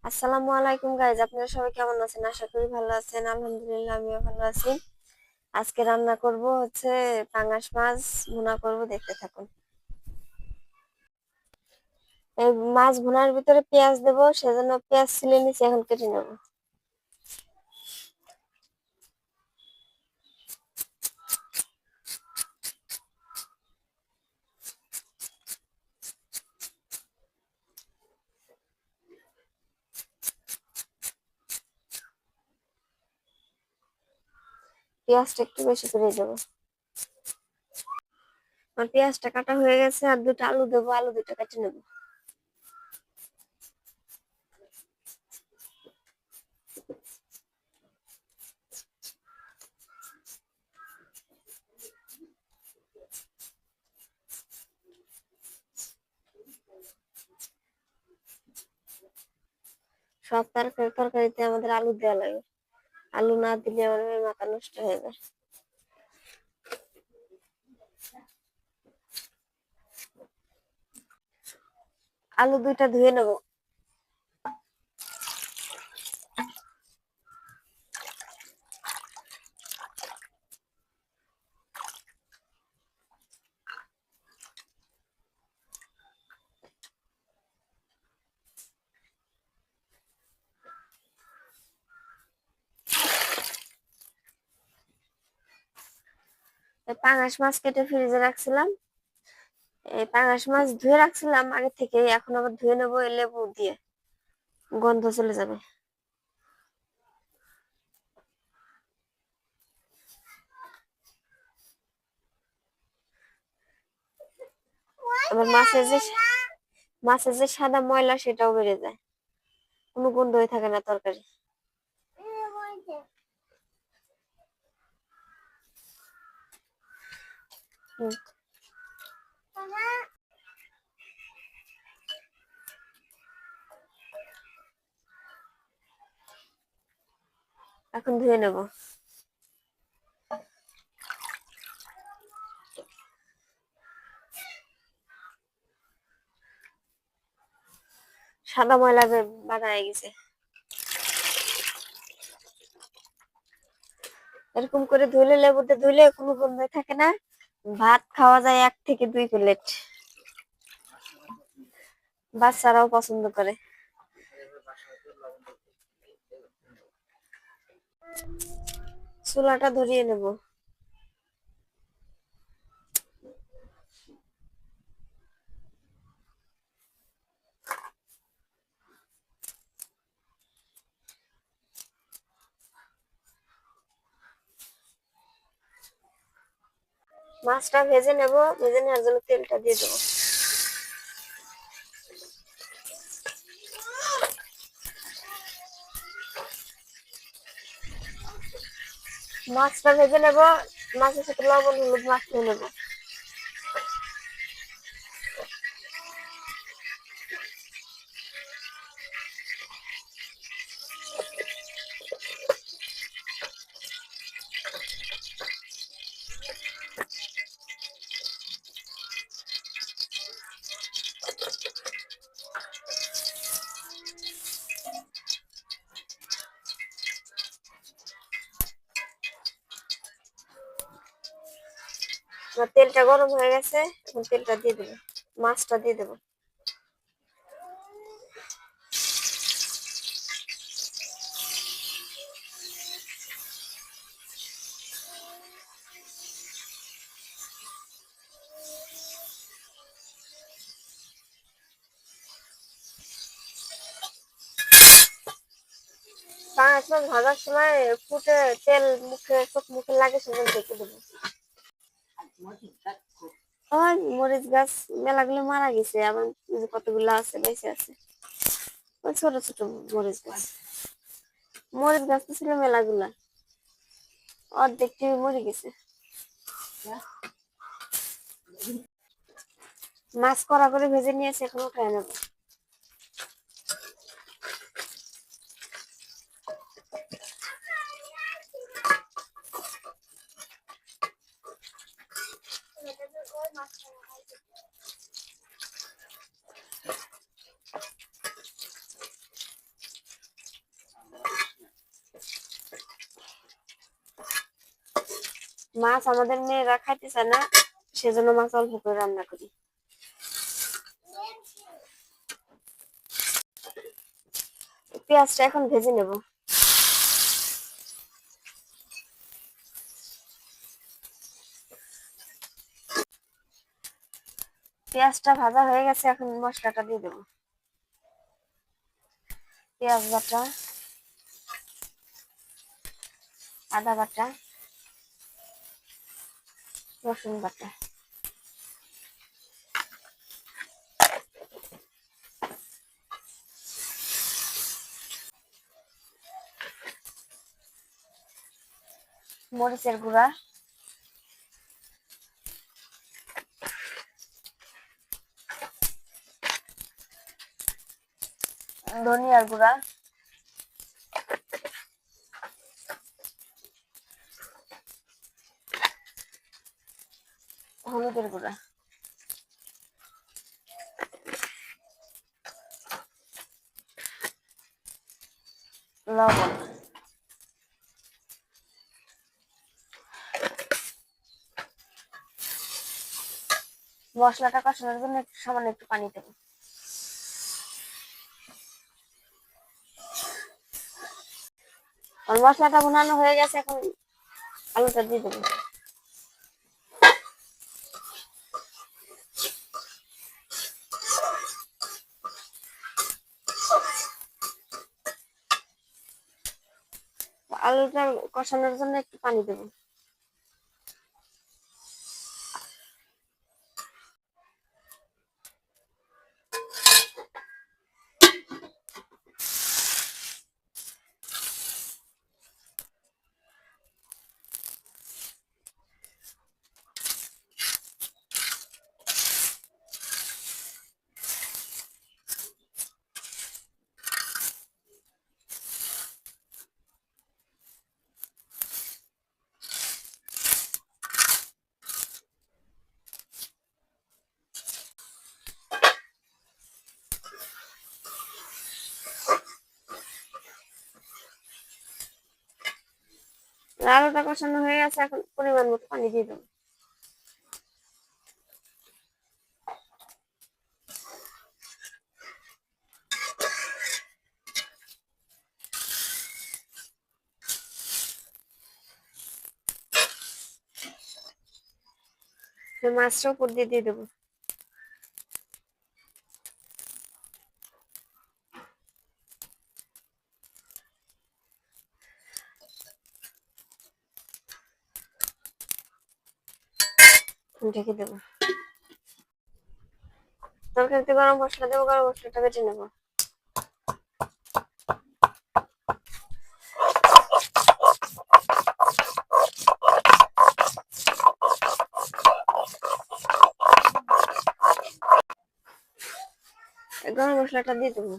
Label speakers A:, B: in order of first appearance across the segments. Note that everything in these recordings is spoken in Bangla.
A: আসসালামু আলাইকুম গাইজ, আপনারা সবাই কেমন আছেন? আশা করি ভালো আছেন। আলহামদুলিল্লাহ, আমিও ভালো আছি। আজকে রান্না করব হচ্ছে পাঙ্গাস মাছ ভুনা করব, দেখতে থাকুন। এই মাছ ভুনার ভিতরে পেঁয়াজ দেব, সেজন্য পেঁয়াজ ছিলে নিচে, এখন কেটে নেব। পেঁয়াজটা একটু বেশি করে দেবো। আর পেঁয়াজটা কাটা হয়ে গেছে, আর দুটো আলু দেবো, আলু দুটো কেটে নেবো। সব তরকারিতে আমাদের আলু দেওয়া লাগে, আলু না দিলে আমার মাথা নষ্ট হয়ে যায়। আলু দুইটা ধুয়ে নেবো। পাঙাশ মাছ কেটে ফ্রিজে রাখছিলাম, এই পাঙাশ মাছ ধুয়ে রাখছিলাম আগে থেকে, এখন আবার ধুয়ে নেবো এই লেবু দিয়ে, গন্ধ চলে যাবে। আবার মাছের যে সাদা ময়লা, সেটাও বেড়ে যায়, কোনো গন্ধই থাকে না তরকারি। হুম, এখন ধুয়ে নেব। সাদা ময়লা বাড়ায় গেছে। এরকম করে ধুলে, লেবুতে ধুলে কোনো গন্ধ থাকে না, ভাত খাওয়া যায় 1 থেকে 2 প্লেট। বাচ্চারাও পছন্দ করে। চুলাটা ধরিয়ে নেব। মাছটা ভেজে নেব, ভেজে নেওয়ার জন্য তেলটা দিয়ে দেবো। মাছটা ভেজে নেব, মাছের সাথে লবণ হলুদ মাখিয়ে নেব। তেলটা গরম হয়ে গেছে, এখন তেলটা দিয়ে দেবো, মাছটা দিয়ে দেবো। পাঁচ মাছ ভাজার সময় ফুটে তেল চোখ মুখে লাগে, সেজন্য ঢেকে দেবো। ওই মরিচ গাছ মেলাগুলো মারা গেছে, আবার কতগুলো আছে, বেঁচে আছে। ওই ছোট ছোট মরিচ গাছ, মরিচ গাছ তো ছিল মেলাগুলা, অর্ধেকটি মরে গেছে। মাছ কড়া করে ভেজে নিয়েছে, এখন উঠায় নেবো। মাছ আমাদের মেয়েরা খাইতে চায় না, সেজন্য মাছ অল্প করে রান্না করি। পেঁয়াজটা এখন ভেজে নেব। পেঁয়াজটা ভাজা হয়ে গেছে, এখন মশলাটা দিয়ে দেবো। পেঁয়াজ বাটা, আদা বাটা, রসুন বাটা, মরিচের গুঁড়া, ধনিয়ার গুঁড়া, হলুদের গুঁড়া, লবণ। মশলাটা কষানোর জন্য সামান্য একটু পানি দেবো। আর মশলাটা ভুনানো হয়ে গেছে, এখন আলুটা দিয়ে দেবো। আলুটা কষানোর জন্য একটু পানি দেবো। আলুটা কষানো হয়ে গেছে, এখন পরিমাণ মতো পানি দিয়ে দেবো। মাছটা উপর দিয়ে দিয়ে দেবো। ঢেকে দেবো। তরকারিতে গরম মশলা দেবো, গরম মশলাটা বেটে নেবো। গরম মশলাটা দিয়ে দেবো।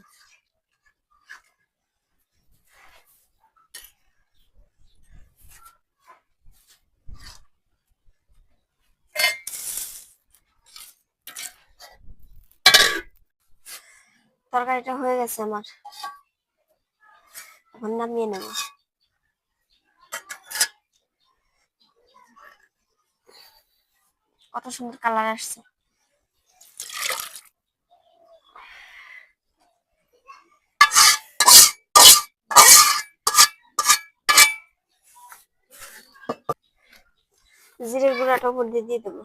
A: তরকারিটা হয়ে গেছে আমার, এখন নামিয়ে নেব। কত সুন্দর কালার আসছে। জিরের গুঁড়াটা উপর দিয়ে দিয়ে দেবো।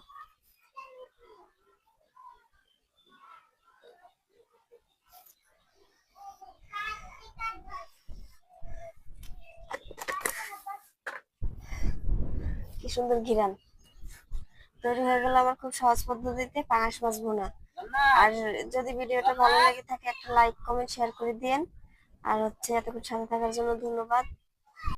A: কি সুন্দর ঘিরান তৈরি হয়ে গেল আমার খুব সহজ পদ্ধতিতে পাঙাশ মাছ ভুনা। আর যদি ভিডিওটা ভালো লেগে থাকে, একটা লাইক কমেন্ট শেয়ার করে দিন। আর এতক্ষণ সাথে থাকার জন্য ধন্যবাদ।